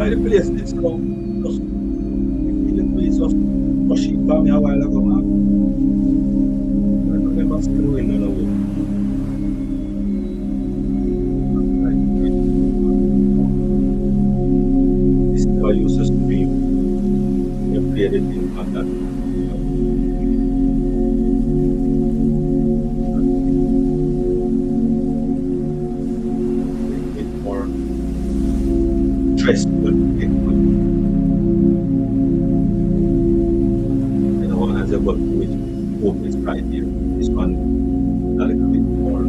why the place is so just the place just rushing by me a while ago, man. I don't remember still the window now. This is how I used to stream. You play the thing on that. More stressful. As I work with hope is right here. This one a little bit more.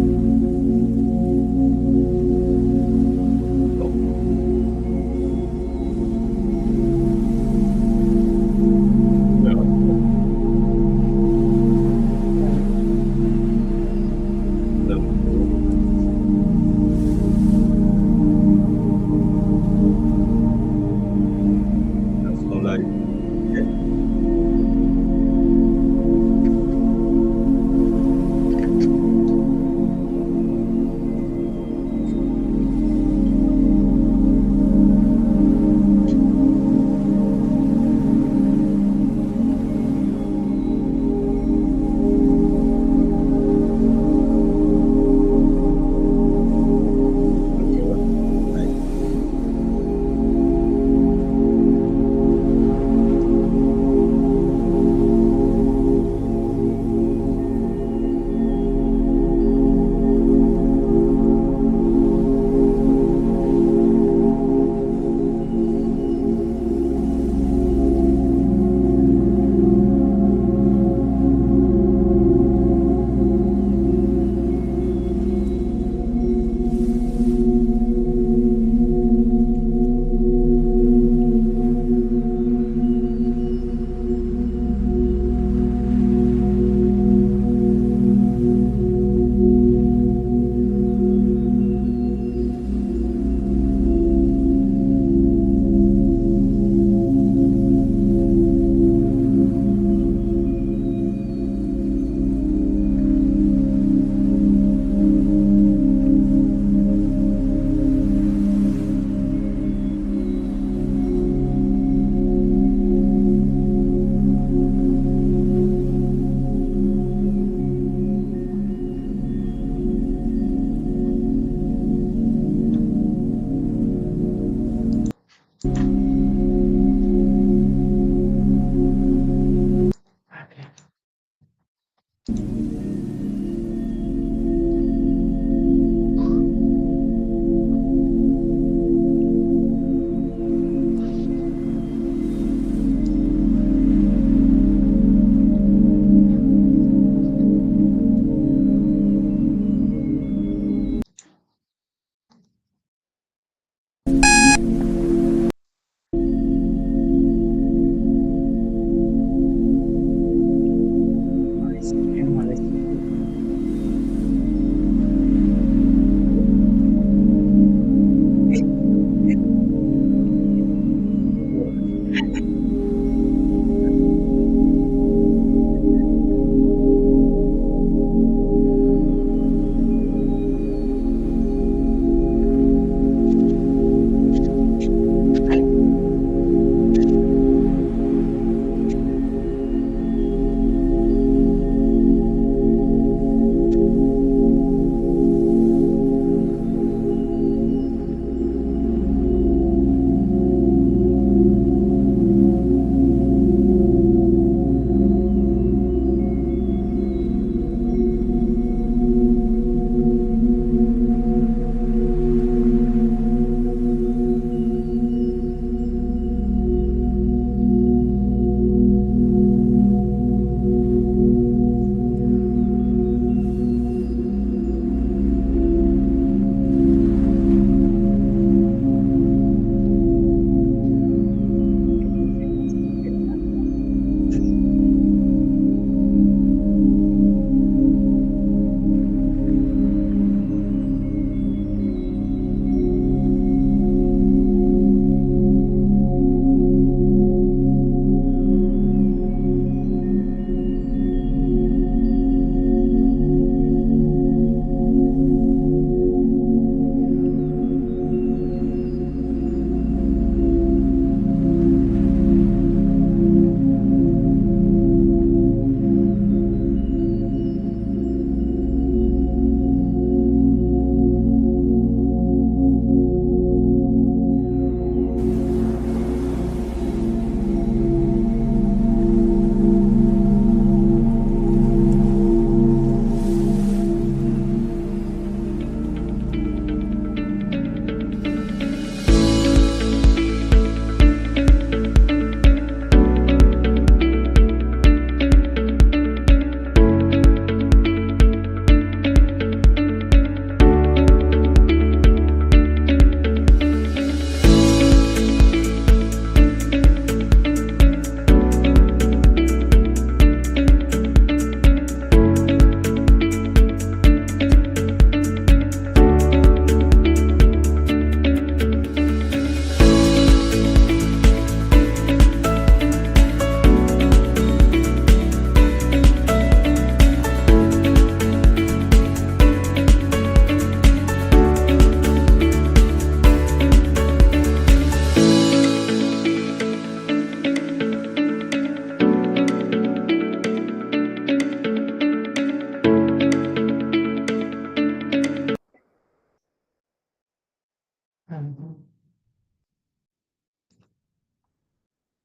Mhm.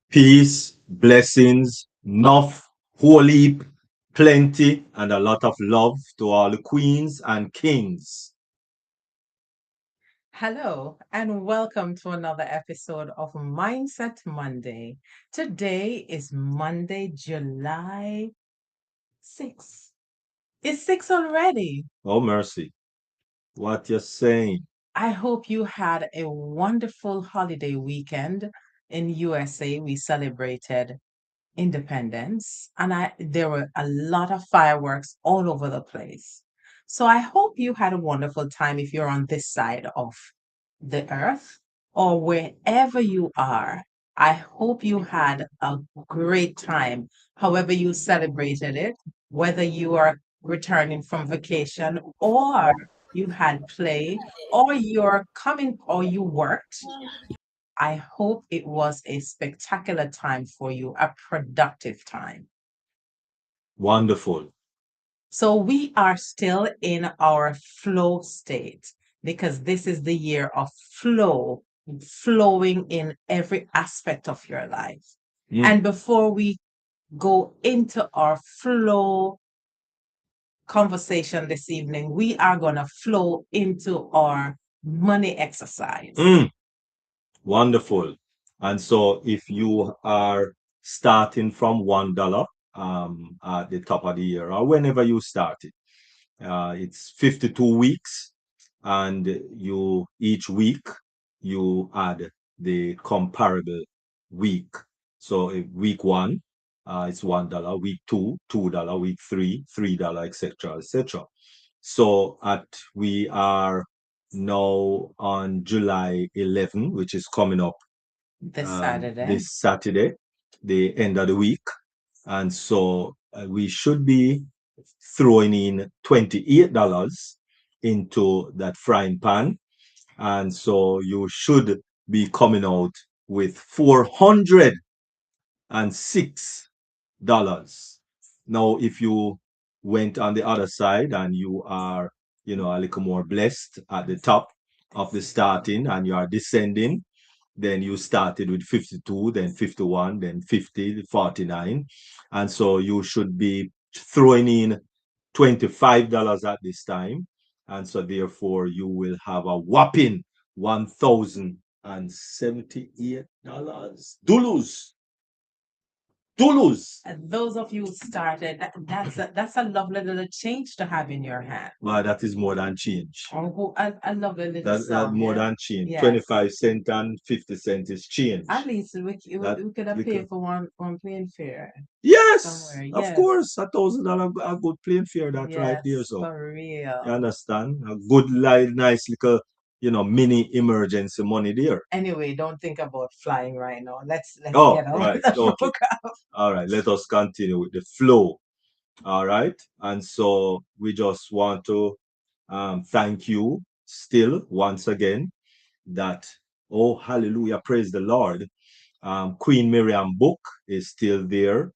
Peace, blessings, enough, whole heap, plenty, and a lot of love to all the queens and kings. Hello, and welcome to another episode of Mindset Monday. Today is Monday, July 6th. It's 6 already. Oh, mercy. What you're saying? I hope you had a wonderful holiday weekend. In USA, we celebrated independence and there were a lot of fireworks all over the place. So I hope you had a wonderful time if you're on this side of the earth or wherever you are. I hope you had a great time, however you celebrated it, whether you are returning from vacation or you had play or you're coming or you worked. I hope it was a spectacular time for you, a productive time. Wonderful. So we are still in our flow state because this is the year of flow, flowing in every aspect of your life. Mm. And before we go into our flow conversation this evening, we are going to flow into our money exercise. Mm. Wonderful. And so if you are starting from $1 at the top of the year or whenever you started, it's 52 weeks, and you each week you add the comparable week. So if week one, it's $1. Week two, $2. Week three, $3, etc., etc. So at we are now on July 11, which is coming up This Saturday. this Saturday, the end of the week. And so we should be throwing in $28 into that frying pan. And so you should be coming out with $406. Now, if you went on the other side and you are, a little more blessed at the top of the starting and you are descending, then you started with 52, then 51, then 50, 49. And so you should be throwing in $25 at this time. And so therefore you will have a whopping $1,078. Dulus. Dulus. And those of you who started, that's a lovely little change to have in your hand. Well, that is more than change. Oh, a lovely little That's sum, more yeah. than change. Yes. 25 cent and 50 cent is change. At least That we could have because paid for one plane fare yes, somewhere. of Yes. course, $1,000 a good plane fare that right there. Yes, So for you real. understand? A good, like, nice little, mini emergency money there. Anyway, don't think about flying right now. Let's Oh, get on right. with the Okay. program. All right. Let us continue with the flow. All right. And so we just want to thank you still once again that, oh, hallelujah, praise the Lord. Queen Miriam book is still there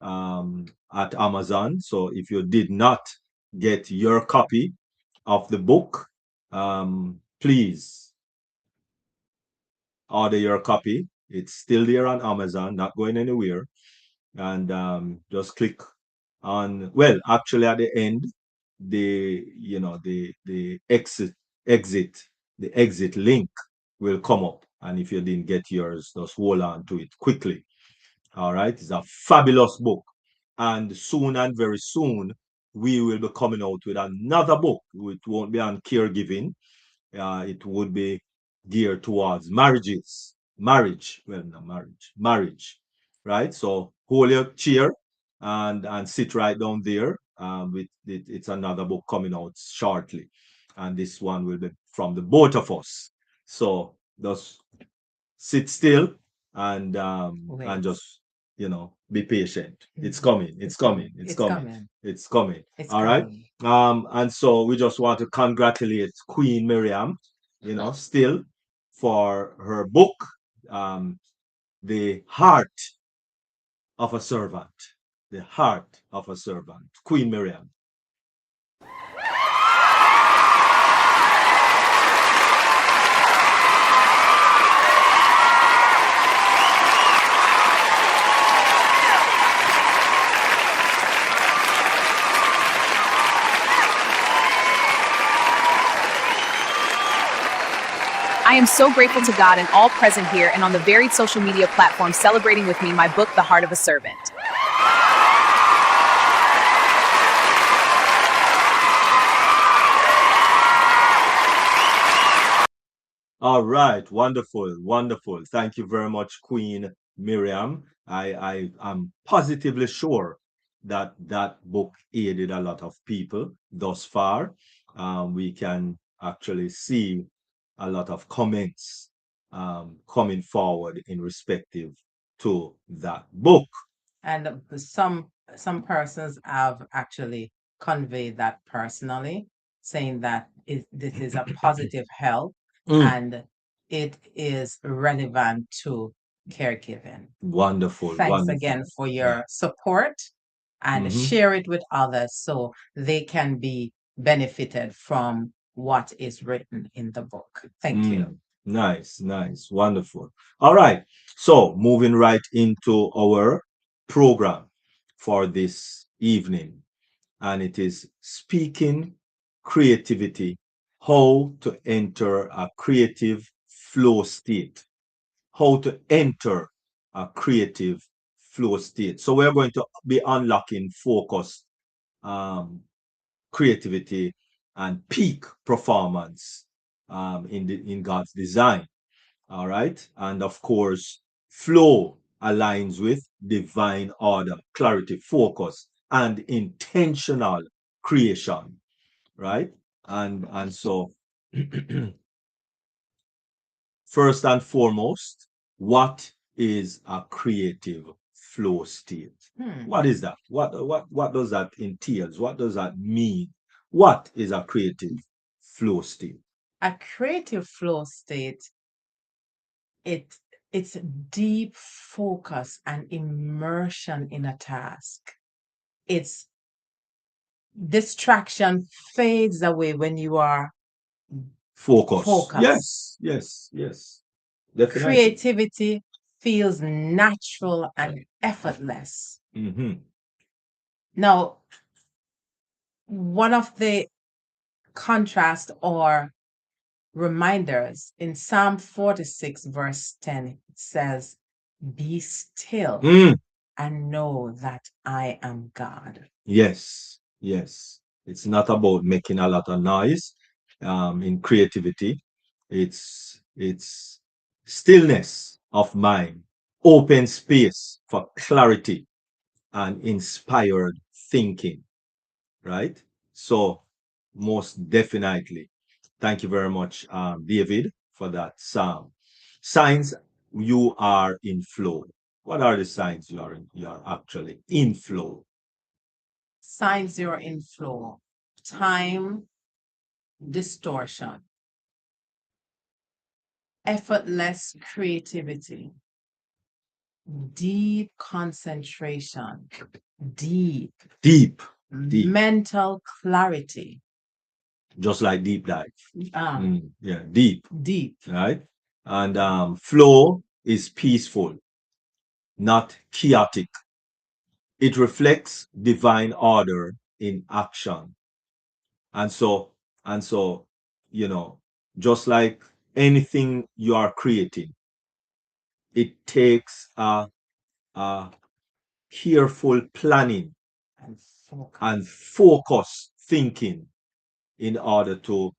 at Amazon. So if you did not get your copy of the book, please order your copy. It's still there on Amazon, not going anywhere. And just click on, well, actually at the end, the exit, the exit link will come up. And if you didn't get yours, just hold on to it quickly. All right. It's a fabulous book. And soon and very soon, we will be coming out with another book. It won't be on caregiving. It would be geared towards marriage. Well, not marriage. Right. So hold your chair and sit right down there. It's another book coming out shortly. And this one will be from the both of us. So just sit still and Wait. just be patient. It's coming, it's coming, it's It's coming, coming. it's coming. It's All right. coming. And so we just want to congratulate Queen Miriam, still for her book, um the heart of a servant. The heart of a servant, Queen Miriam. I am so grateful to God and all present here and on the varied social media platforms celebrating with me my book, The Heart of a Servant. All right, wonderful, wonderful. Thank you very much, Queen Miriam. I am positively sure that that book aided a lot of people thus far. We can actually see a lot of comments coming forward in respective to that book. And some persons have actually conveyed that personally, saying that this is a positive help and it is relevant to caregiving. Wonderful, Thanks wonderful. again for your support and share it with others so they can be benefited from what is written in the book. Thank you. Nice, nice, wonderful. All right. So moving right into our program for this evening, and it is speaking creativity, how to enter a creative flow state, how to enter a creative flow state. So we're going to be unlocking focus, um, creativity, and peak performance in God's design. All right. And of course, flow aligns with divine order, clarity, focus, and intentional creation. Right. And so first and foremost, what is a creative flow state? What is that? What does that entail? What does that mean? What is a creative flow state? A creative flow state, it it's deep focus and immersion in a task. It's distraction fades away when you are Focus. focused. Yes. Definitely. Creativity feels natural and effortless. Now, one of the contrast or reminders in Psalm 46, verse 10, it says, "Be still and know that I am God." Yes. It's not about making a lot of noise in creativity. It's stillness of mind, open space for clarity and inspired thinking, right? So most definitely. Thank you very much, David, for that psalm. Signs you are in flow. What are the signs you are in? You are actually in flow. Signs you're in flow. Time distortion, effortless creativity, deep concentration, deep, Deep. mental clarity. Just like deep dive. Um, Yeah, deep. Deep. Right? And flow is peaceful, not chaotic. It reflects divine order in action. And so, and so, you know, just like anything you are creating, it takes a careful planning and focused thinking in order to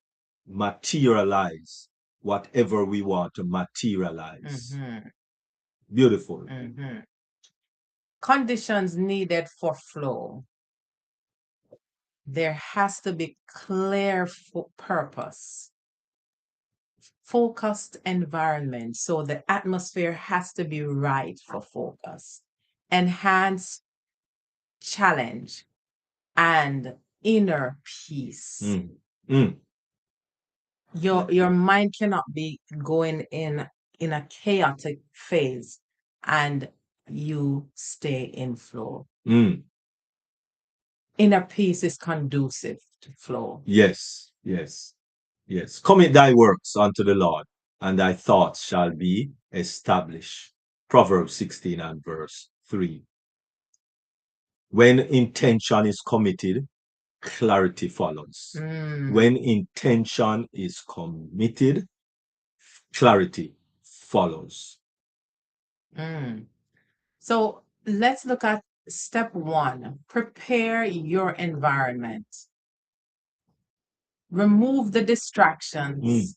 materialize whatever we want to materialize. Beautiful. Conditions needed for flow. There has to be clear purpose, focused environment. So the atmosphere has to be right for focus, enhanced challenge, and inner peace. Your mind cannot be going in a chaotic phase and you stay in flow. Inner peace is conducive to flow. Yes. Commit thy works unto the Lord, and thy thoughts shall be established. Proverbs 16 and verse 3. When intention is committed, clarity follows. When intention is committed, clarity follows. Mm. So let's look at step one. Prepare your environment. Remove the distractions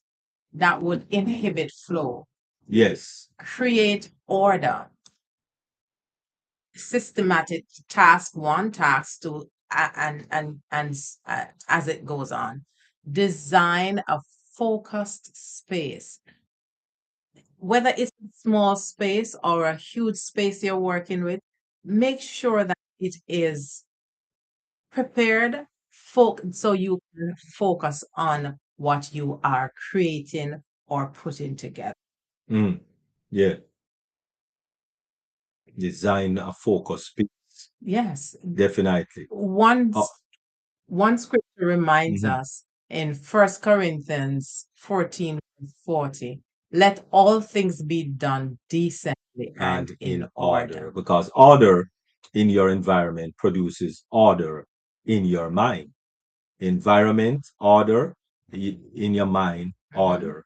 that would inhibit flow. Yes. Create order. Systematic task one, task two, as it goes on. Design a focused space. Whether it's a small space or a huge space you're working with, make sure that it is prepared so you can focus on what you are creating or putting together. Yeah. Design a focus space. Yes. Definitely. One scripture reminds us in 1 Corinthians 14:40, let all things be done decently and in order. Because order in your environment produces order in your mind. Environment, order, in your mind, order.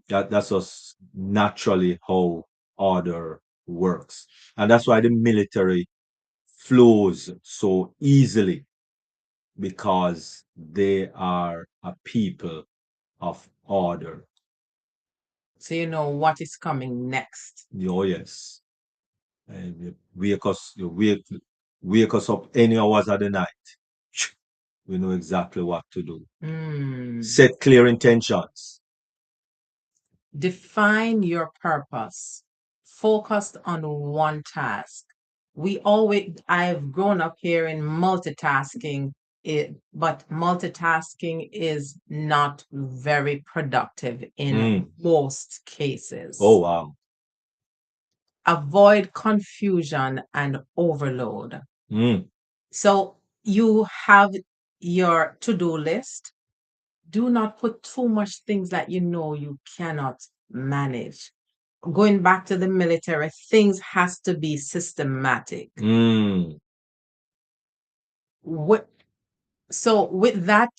That's just naturally how order works. And that's why the military flows so easily, because they are a people of order. So you know what is coming next. Oh, yes. And you wake us up any hours of the night. We know exactly what to do. Set clear intentions. Define your purpose. Focused on one task. I've grown up here in multitasking, but multitasking is not very productive in most cases. Oh, wow. Avoid confusion and overload. So you have your to-do list. Do not put too much things that you know you cannot manage. Going back to the military, things has to be systematic. So with that,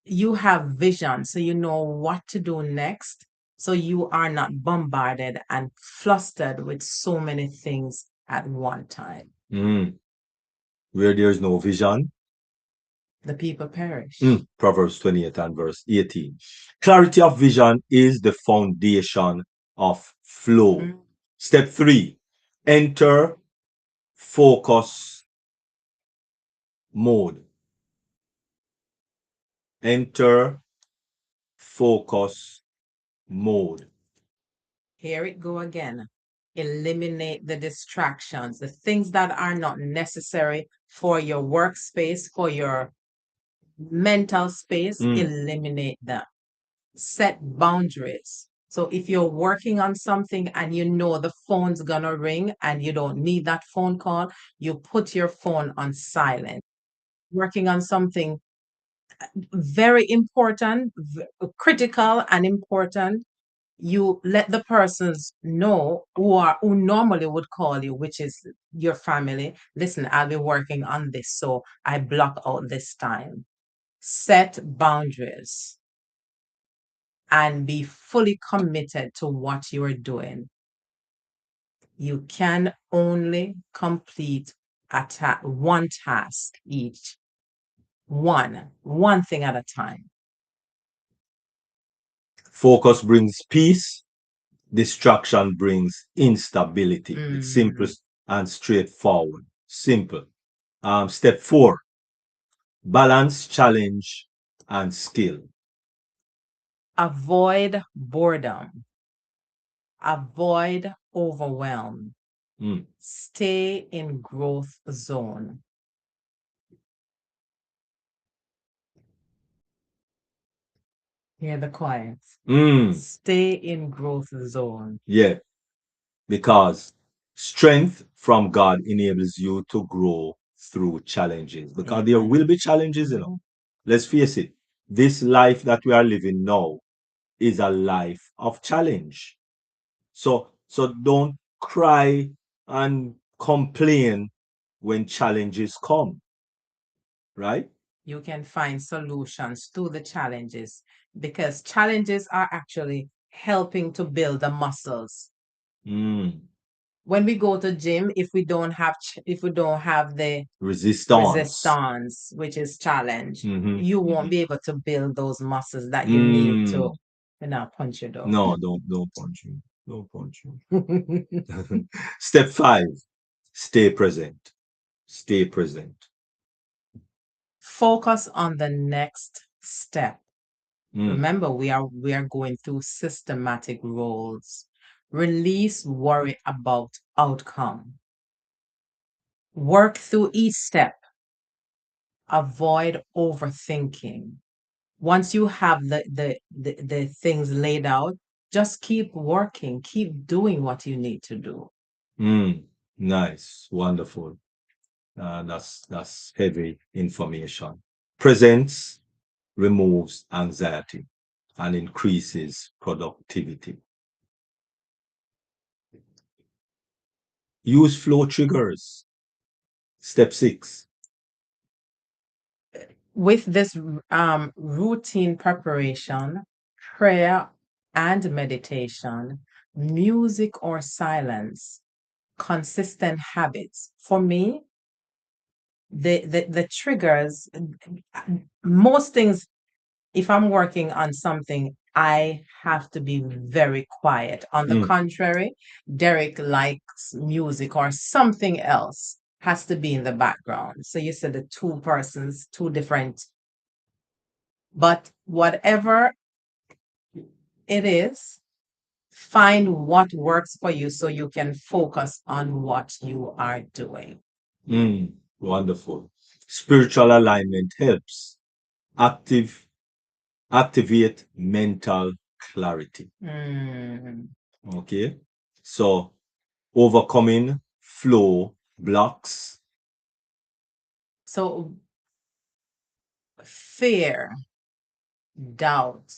you have vision, so you know what to do next. So you are not bombarded and flustered with so many things at one time. Where there is no vision, the people perish. Proverbs 28 and verse 18. Clarity of vision is the foundation of flow. Step 3, enter focus mode. Enter focus mode. Here it go again. Eliminate the distractions, the things that are not necessary for your workspace, for your mental space, eliminate them. Set boundaries. So if you're working on something and you know the phone's gonna ring and you don't need that phone call, you put your phone on silent. Working on something very important, critical and important, you let the persons know who normally would call you, which is your family. Listen, I'll be working on this, so I block out this time. Set boundaries and be fully committed to what you are doing. You can only complete one task each, one thing at a time. Focus brings peace. Distraction brings instability. It's simple and straightforward. Simple. Step 4, balance, challenge, and skill. Avoid boredom. Avoid overwhelm. Stay in growth zone. Hear the quiet. Stay in growth zone. Yeah, because strength from God enables you to grow through challenges. Because there will be challenges, Let's face it, this life that we are living now is a life of challenge. So don't cry and complain when challenges come, right? You can find solutions to the challenges, because challenges are actually helping to build the muscles. Mm. When we go to gym, if we don't have the Resistance. resistance, which is challenge, Mm-hmm. you won't Mm-hmm. be able to build those muscles that you need to, Mm. punch you though. No, don't punch you. Don't punch you. Step 5, stay present. Stay present. Focus on the next step. Mm. Remember, we are going through systematic roles. Release worry about outcome. Work through each step. Avoid overthinking. Once you have the things laid out, just keep working, keep doing what you need to do. Mm. Nice. Wonderful. That's heavy information. Presence removes anxiety and increases productivity. Use flow triggers. Step 6. With this routine preparation, prayer and meditation, music or silence, consistent habits. For me, the triggers, most things, if I'm working on something, I have to be very quiet. On the Mm. contrary, Derek likes music or something else has to be in the background. So you said the two persons, two different, but whatever it is, find what works for you so you can focus on what you are doing. Mm. Wonderful. Spiritual alignment helps active activate mental clarity. Mm. Okay. So overcoming flow blocks. So, fear, doubt,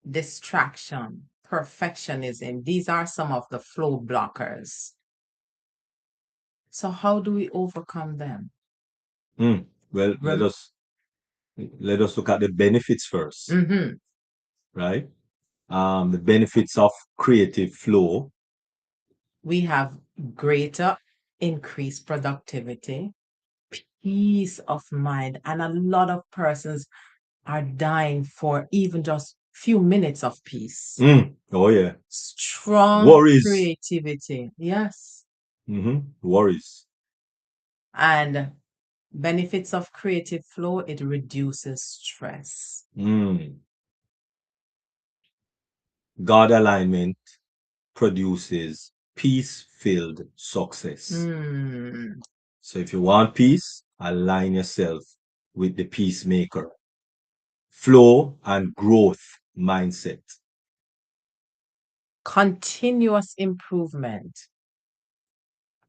distraction, perfectionism, these are some of the flow blockers. So, how do we overcome them? Mm. Well, Rem- let us look at the benefits first, Mhm. right? The benefits of creative flow. We have greater increased productivity, peace of mind, and a lot of persons are dying for even just few minutes of peace. Mm. Oh yeah. Strong Worries. creativity, yes. Worries. And benefits of creative flow, it reduces stress. Mm. God alignment produces peace-filled success. Mm. So if you want peace, align yourself with the peacemaker. Flow and growth mindset. Continuous improvement,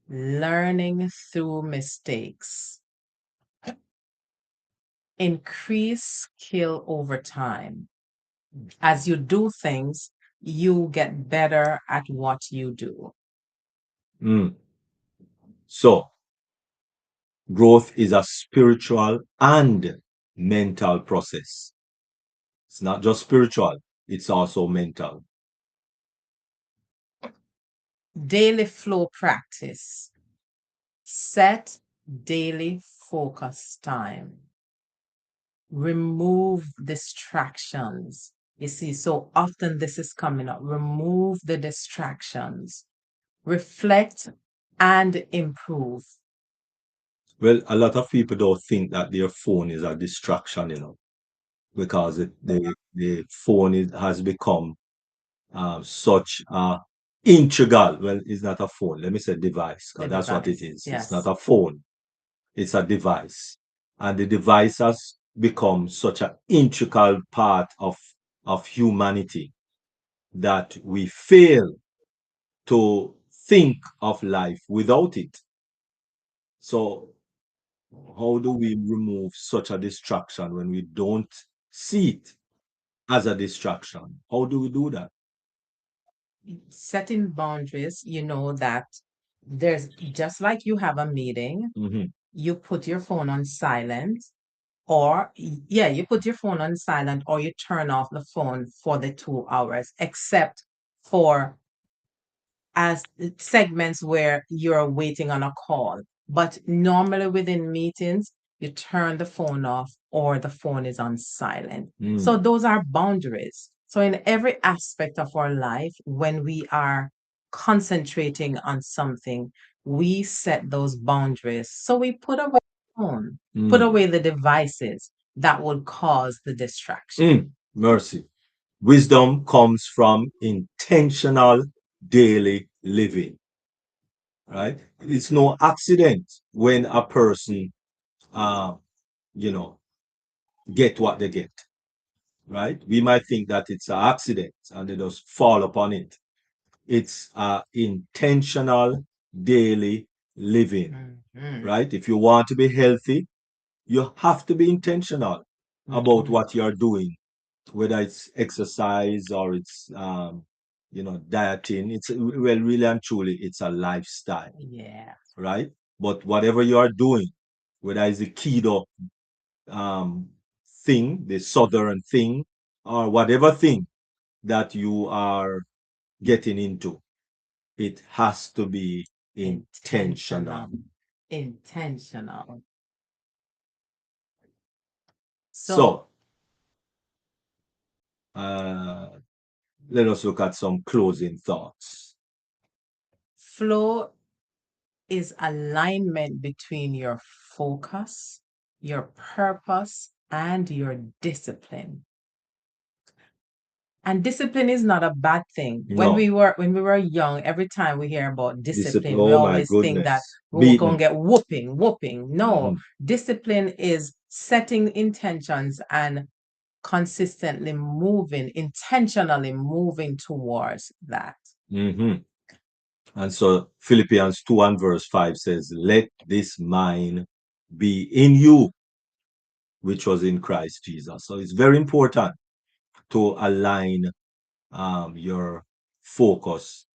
learning through mistakes, increase skill over time. As you do things, you get better at what you do. Mm. So growth is a spiritual and mental process. It's not just spiritual, it's also mental. Daily flow practice. Set daily focus time. Remove distractions. You see, so often this is coming up. Remove the distractions. Reflect and improve. Well, a lot of people don't think that their phone is a distraction, because the phone has become such a integral. Well, it's not a phone. Let me say device, The because that's what it device. is. It's not Yes. a phone. It's a device, and the device has become such an integral part of humanity that we fail to think of life without it. So, how do we remove such a distraction when we don't see it as a distraction? How do we do that? Setting boundaries, you know that there's just like you have a meeting, Hmm. you put your phone on silent or yeah, you put your phone on silent or you turn off the phone for the 2 hours, except for as segments where you're waiting on a call. But normally within meetings, you turn the phone off or the phone is on silent. So those are boundaries. So in every aspect of our life, when we are concentrating on something, we set those boundaries. So we put away the phone, put away the devices that will cause the distraction. Mercy. Wisdom comes from intentional daily living, right? It's no accident when a person, uh, you know, get what they get, right? We might think that it's an accident and they just fall upon it. It's intentional daily living, right? If you want to be healthy, you have to be intentional about what you're doing, whether it's exercise or it's dieting. It's well, really and truly, it's a lifestyle, Yeah. right? But whatever you are doing, whether it's the keto um, thing, the southern thing, or whatever thing that you are getting into, it has to be intentional. Intentional. So, uh, let us look at some closing thoughts. Flow is alignment between your focus, your purpose, and your discipline. And discipline is not a bad thing. When No, we were young, every time we hear about discipline. discipline, we Oh my always think that goodness, we were gonna beaten. get whooping. No, Mhm. discipline is setting intentions and consistently moving, intentionally moving towards that. Mhm. And so Philippians 2 and verse 5 says, let this mind be in you, which was in Christ Jesus. So it's very important to align your focus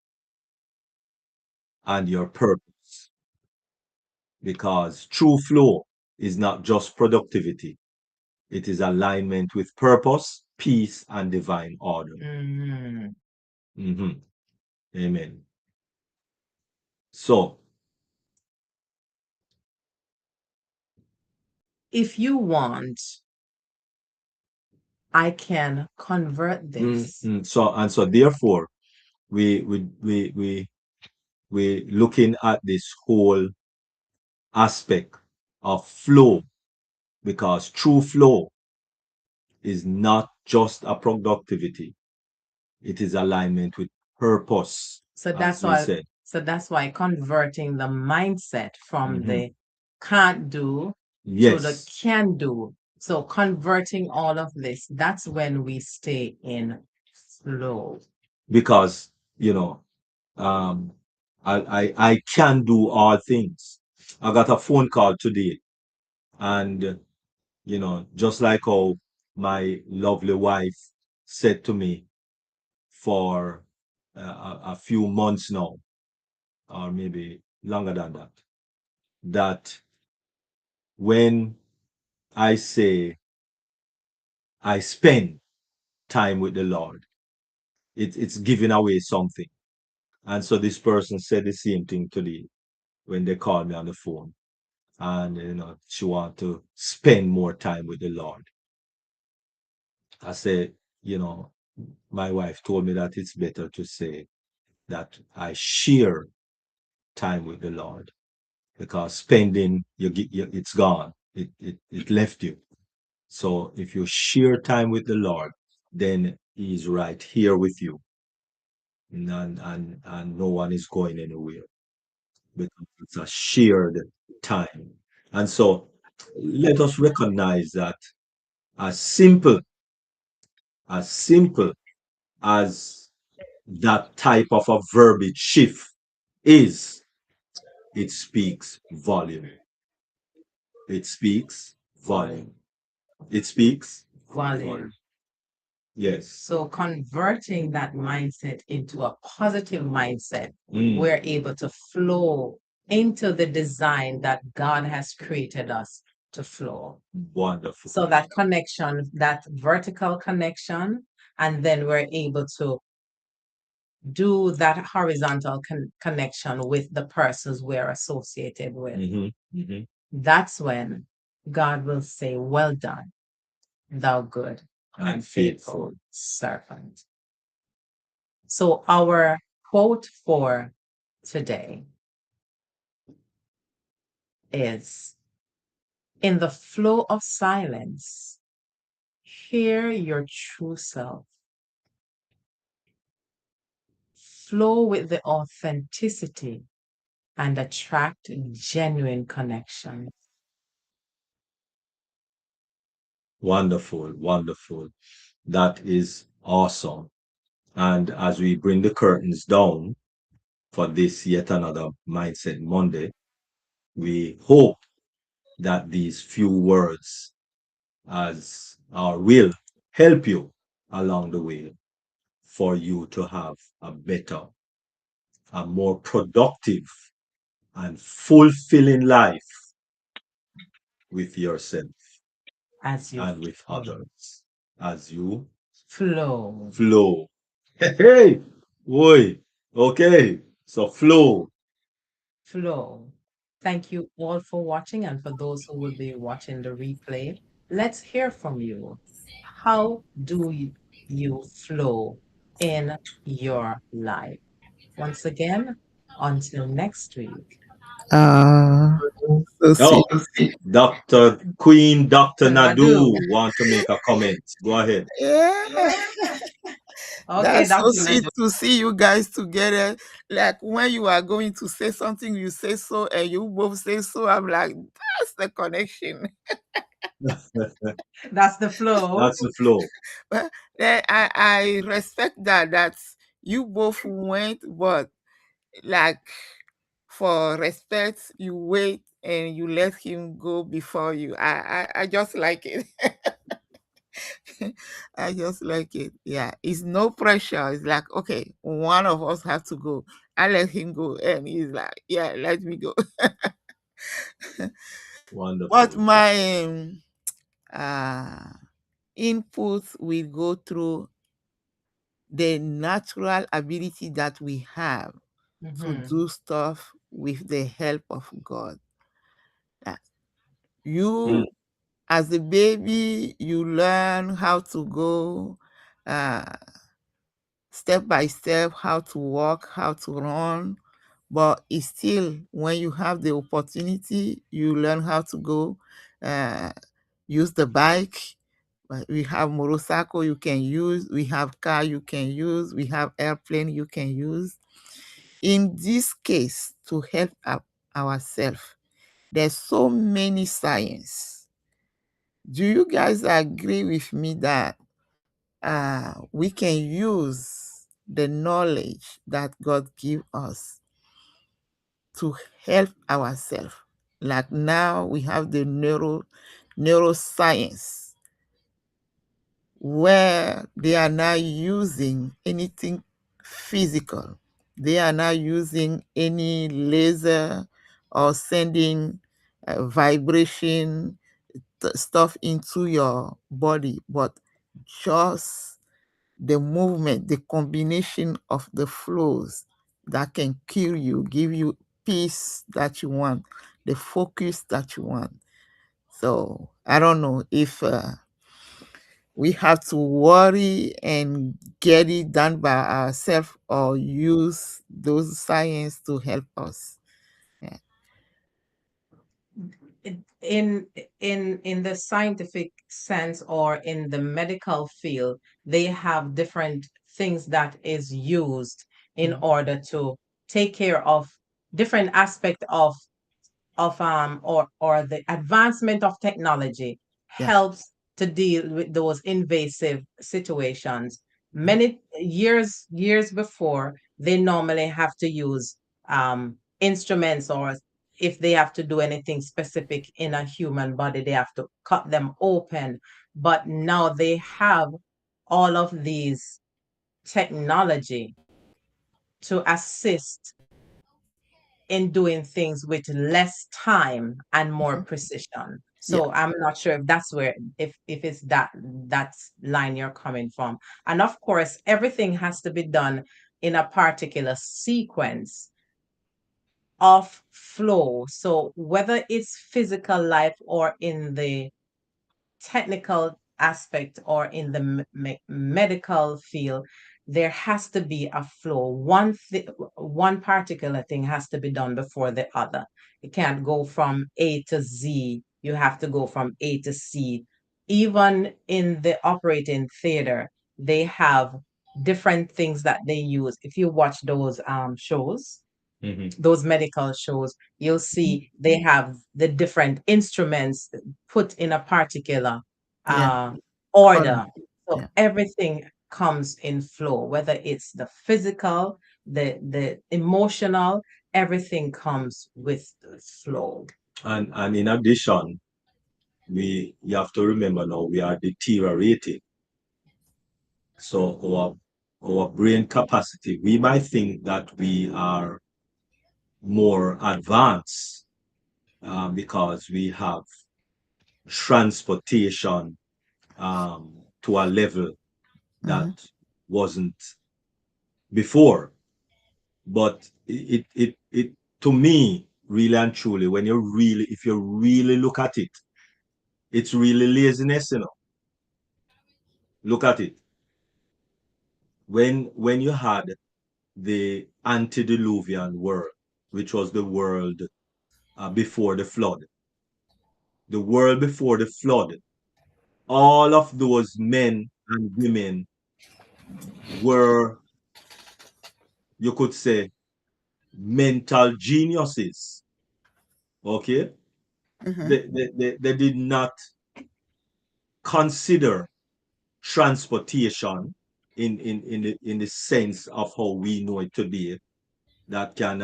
and your purpose, because true flow is not just productivity, it is alignment with purpose, peace, and divine order. Mhm. Mhm. Amen. So, If you want, I can convert this. so therefore, we looking at this whole aspect of flow, because true flow is not just a productivity, it is alignment with purpose, So as that's we why said. so that's why converting the mindset from Mhm. the can't do to the Yes, can do. So converting all of this, that's when we stay in flow. because you know, um, I can do all things. I got a phone call today, and just like how my lovely wife said to me for a few months now, or maybe longer than that, that when I say I spend time with the Lord, it's giving away something. And so this person said the same thing today when they called me on the phone. And she want to spend more time with the Lord. I said, my wife told me that it's better to say that I share time with the Lord, because spending it's gone. It left you. So if you share time with the Lord, then He's right here with you, and no one is going anywhere, because it's a shared time. And so let us recognize that as simple as simple as that type of a verbiage shift is, it speaks volume. It speaks volume. It speaks Volume. Yes. So converting that mindset into a positive mindset, Mm. we're able to flow into the design that God has created us to flow. Wonderful. So that connection, that vertical connection, and then we're able to do that horizontal connection with the persons we're associated with. That's when God will say, "Well done, thou good and faithful servant." So, our quote for today is, "In the flow of silence, hear your true self. Flow with the authenticity and attract genuine connection." Wonderful, wonderful. That is awesome. And as we bring the curtains down for this yet another Mindset Monday, we hope that these few words as will help you along the way for you to have a better, a more productive and fulfilling life with yourself As you and with others as you flow. flow. Hey, boy. Okay. So flow. Flow. Thank you all for watching, and for those who will be watching the replay, let's hear from you. How do you flow in your life? Once again, until next week. Uh, so see, Oh, Dr. Queen, Dr. Nadu. Nadu want to make a comment. Go ahead. yeah, Okay, that's so Dr. sweet Nadu. to see you guys together. Like when you are going to say something, you say so, and you both say so. I'm like, that's the connection. That's the flow. That's the flow. But I respect that you both went, but like for respect, you wait and you let him go before you. I just like it. I just like it. Yeah, it's no pressure. It's like, okay, one of us have to go. I let him go, and he's like, yeah, let me go. But Wonderful. my uh, input will go through the natural ability that we have to do stuff with the help of God. Uh, You, as a baby, you learn how to go. Step by step, how to walk, how to run. But it's still, when you have the opportunity, you learn how to go, use the bike. We have motorcycle you can use. We have car you can use. We have airplane you can use. In this case, to help ourselves, there's so many science. Do you guys agree with me that we can use the knowledge that God give us to help ourselves? Like now we have the neuroscience, where they are not using anything physical. They are not using any laser or sending vibration stuff into your body, but just the movement, the combination of the flows that can cure you, give you peace that you want, the focus that you want. So I don't know if we have to worry and get it done by ourselves or use those science to help us. Yeah. in in the scientific sense, or in the medical field, they have different things that is used in order to take care of different aspect or the advancement of technology Yeah. helps to deal with those invasive situations. Mhm. Many years before, they normally have to use instruments, or if they have to do anything specific in a human body, they have to cut them open. But now they have all of these technology to assist in doing things with less time and more precision. Yeah. So I'm not sure if that's where, if it's that line you're coming from. And of course, everything has to be done in a particular sequence of flow. So whether it's physical life or in the technical aspect or in the medical field, there has to be a flow. One particular thing has to be done before the other. You can't go from A to Z. You have to go from A to C. Even in the operating theater, they have different things that they use. If you watch those shows, Mhm. those medical shows, you'll see they have the different instruments put in a particular Yeah. uh, Order. order. So Yeah. everything comes in flow, whether it's the physical, the emotional, everything comes with the flow. And in addition, you have to remember now we are deteriorating. So our brain capacity, we might think that we are more advanced because we have transportation to a level that Mm-hmm. wasn't before. But it to me, really and truly, when you really, if you really look at it, it's really laziness, you know. Look at it. When you had the antediluvian world, which was the world before the flood, the world before the flood, all of those men and women were, you could say, mental geniuses. Okay, Mm-hmm. they did not consider transportation in the sense of how we know it today that can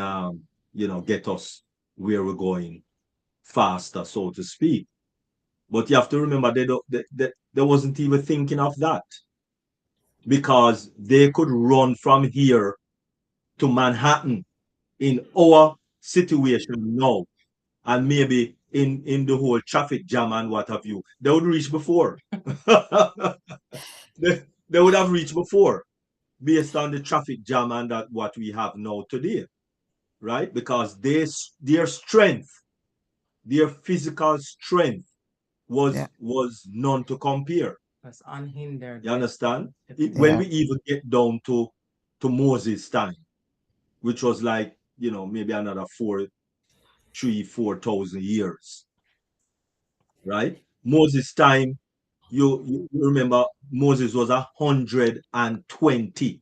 get us where we're going faster, so to speak. But you have to remember they wasn't even thinking of that because they could run from here to Manhattan in our situation now, and maybe in the whole traffic jam and what have you, they would reach before. They would have reached before based on the traffic jam and that what we have now today, right? Because their strength, their physical strength Yeah. was none to compare. It's unhindered You with understand? When Yeah. we even get down to Moses' time, which was like, maybe another 4,000 years, right? Moses' time, you remember Moses was 120,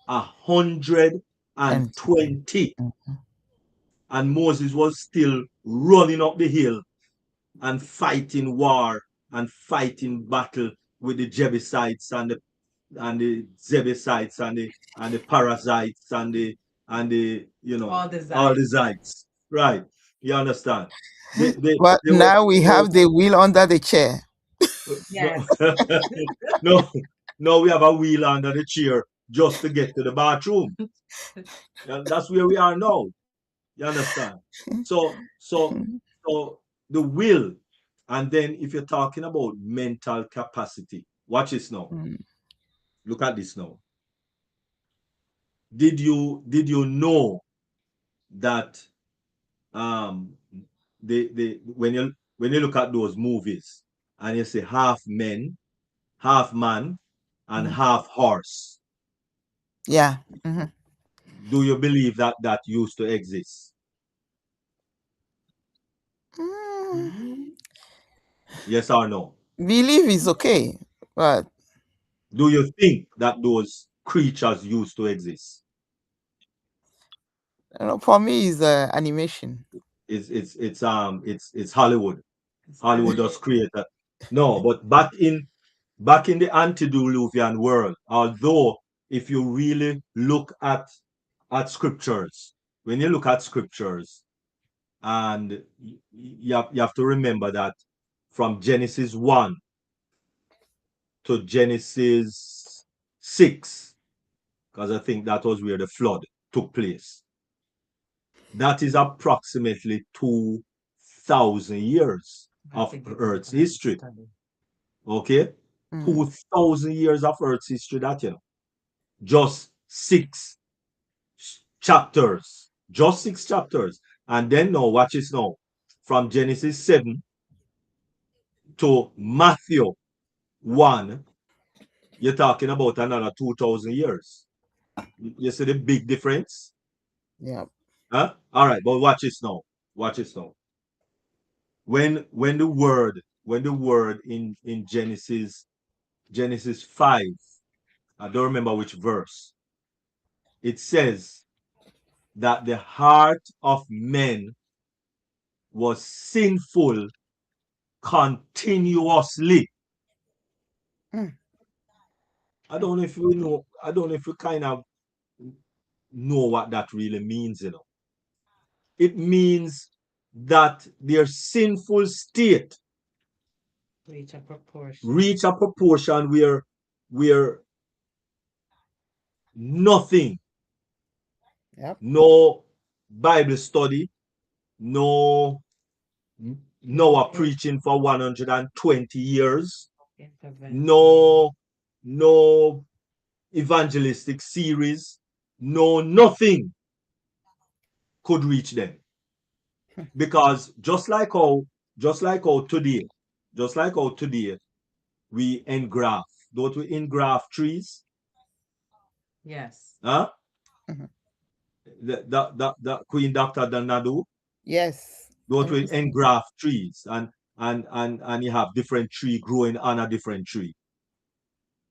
a hundred and And twenty, and Moses was still running up the hill and fighting war and fighting battle with the Jebusites and the Jebusites and the Parasites and the all the all the sides. Zites. Right. You understand? but They were now we they were have the wheel under the chair. no Yes. no no, we have a wheel under the chair just to get to the bathroom. And that's where we are now. You understand? So so so the will, and then if you're talking about mental capacity, watch this now. Mm. Look at this now. Did you know that um the when you look at those movies and you say half men, half man, and Mm. half horse, Yeah. Hmm. do you believe that that used to exist? Mm. Mhm. Yes or no? Believe is okay, but Do you think that those creatures used to exist? for me, is animation. It's Hollywood. It's Hollywood animated. just created. No, but back in the antediluvian world, although if you really look at scriptures, when you look at scriptures, and you have to remember that from Genesis 1 to Genesis 6, because I think that was where the flood took place. That is approximately 2,000 years. I of think it's Earth's definitely history. study. Okay, Mm. 2,000 years of Earth's history. That just six chapters, just six chapters, and then now watch this now, from Genesis 7 to Matthew 1. You're talking about another 2,000 years. You see the big difference? Yeah. Huh? All right, but watch this now. Watch this now. When the word in Genesis 5, I don't remember which verse, it says that the heart of men was sinful continuously. Mm. I don't know if you know, I don't know if you kind of know what that really means. It means that their sinful state Reach a proportion. reach a proportion where nothing, Yep. no Bible study, no Noah preaching for 120 years, Intervention. no no evangelistic series, no nothing could reach them. Because just like how today we engraft, don't we engraft trees? Yes. Huh? Mhm. The Queen Dr. Danadu, Yes. don't we Understand. engraft trees, and you have different tree growing on a different tree.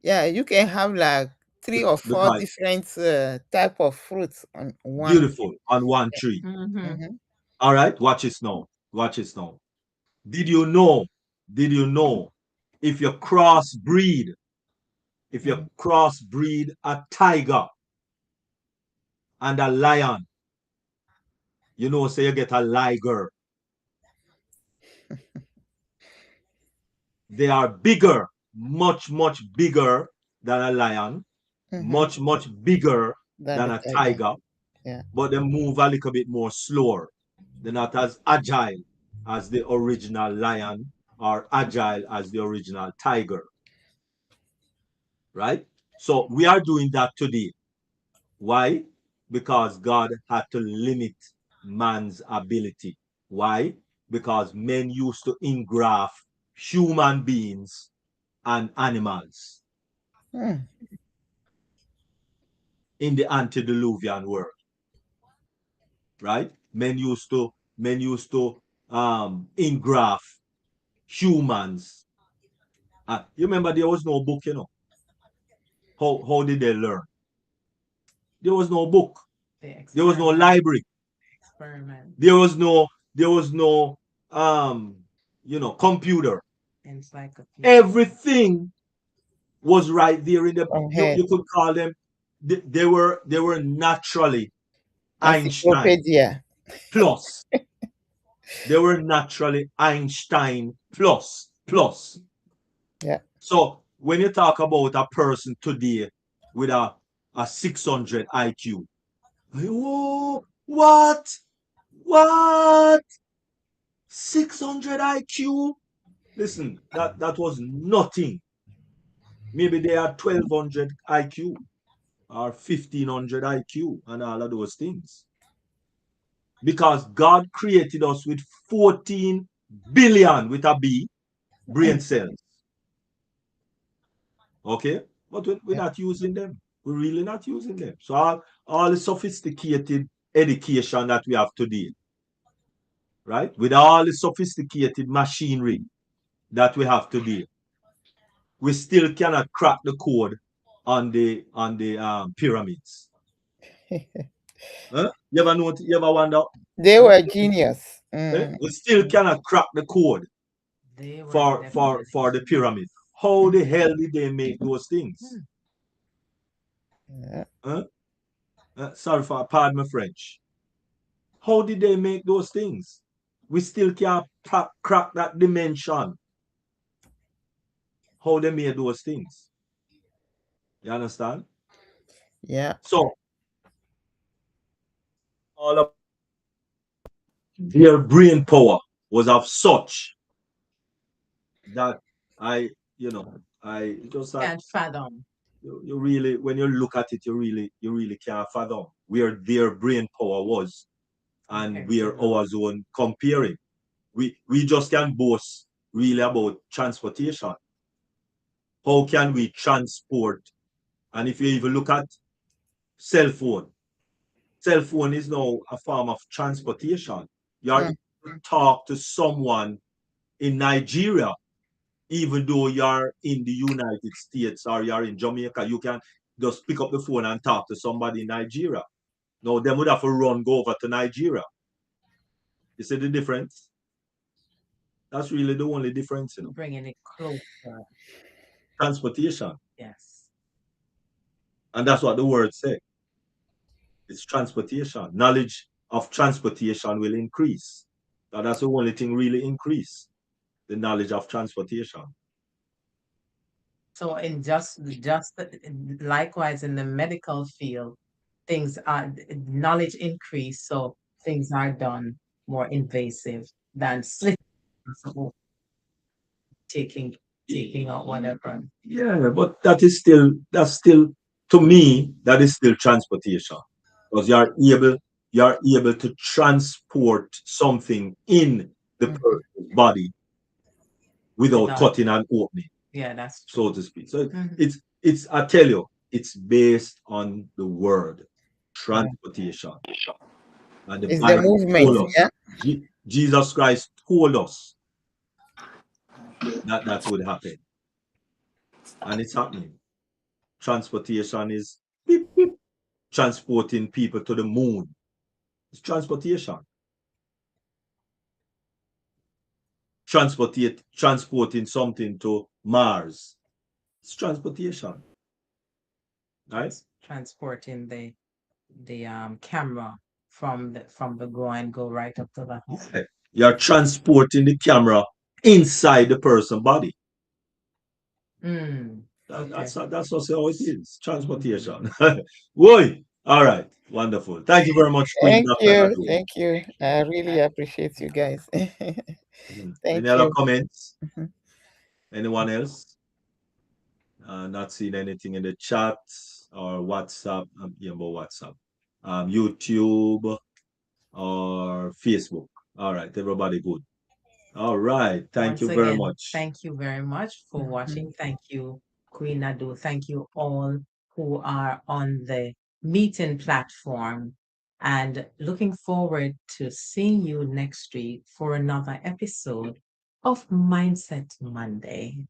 Yeah, you can have like three or four Because different type of fruits on one. beautiful on one tree. Mm-hmm. Mm-hmm. All right, watch this now. Watch this now. Did you know? Did you know? If you crossbreed, if you Mm-hmm. crossbreed a tiger and a lion, so you get a liger. They are bigger, much, much bigger than a lion, Mm-hmm. much, much bigger Than than the a tiger. tiger, Yeah. but they move a little bit more slower. They're not as agile as the original lion or agile as the original tiger, right? So we are doing that today. Why? Because God had to limit man's ability. Why? Because men used to engraft human beings and animals Mm. in the antediluvian world, right? Men used to engraft humans. You remember there was no book. How did they learn? There was no book. The There was no experiment. library. Experiment. There was no computer. Encyclopedia. Everything was right there in the From you, here. you could call them, they were naturally Einstein Encyclopedia. plus. They were naturally Einstein plus. Yeah. So when you talk about a person today with a 600 IQ, oh, what 600 IQ? Listen, that was nothing. Maybe they are 1,200 IQ or 1,500 IQ and all of those things. Because God created us with 14 billion with a B brain Mm. cells. Okay? But we're Yeah. not using them. We're really not using them. So all the sophisticated education that we have today, right? With all the sophisticated machinery that we have today, we still cannot crack the code on the pyramids. Huh? You ever wonder? They Huh? were genius. Mm. We still cannot crack the code They were for definitely the pyramid. genius. How Mm. the hell did they make those things? Hmm. Yeah. Huh? Sorry for pardon my French. How did they make those things? We still can't crack that dimension. How they made those things. You understand? Yeah. So all of their brain power was of such. that I, you know, I just that Can't fathom. you really, when you look at it, you really can't fathom where their brain power was and Compared to where now. our zone comparing. We just can boast really about transportation. How can we transport? And if you even look at cell phone, cell phone is now a form of transportation. You're Mm. able to talk to someone in Nigeria, even though you're in the United States or you're in Jamaica, you can just pick up the phone and talk to somebody in Nigeria. No, them would have to run, go over to Nigeria. You see the difference? That's really the only difference, you know. Bringing it closer. Transportation. Yes. And that's what the word said. It's transportation. Knowledge of transportation will increase. Now, that's the only thing really increase, the knowledge of transportation. So in likewise in the medical field, things are knowledge increase, so things are done more invasive than slit taking taking out whatever. Yeah, but that's still to me, that is still transportation. Because you're able to transport something in the Mhm. person's body without Without, cutting and opening, yeah, that's so true. to speak. So Mhm. it's I tell you, it's based on the word Yeah. transportation. And the It's the Bible movement, told us, yeah. Jesus Christ told us that that would happen. And it's happening. Transportation is beep, beep, transporting people to the moon. It's transportation. Transporting something to Mars. It's transportation, right? Transporting the camera from the go and go right up to the home. Yeah. You're transporting the camera inside the person's body. Mm, okay. That's also how it is. Transportation. Boy. All right. Wonderful. Thank you very much, Queen Thank Dr. you. Nadu. Thank you. I really appreciate you guys. Any Thank other you. comments? Mhm. Anyone else? Not seeing anything in the chat or WhatsApp. I'm here about WhatsApp. YouTube or Facebook. All right, everybody good. All right, thank Once you very again, much. thank you very much for Mhm. watching. Thank you, Queen Nadu. Thank you all who are on the meeting platform. And looking forward to seeing you next week for another episode of Mindset Monday.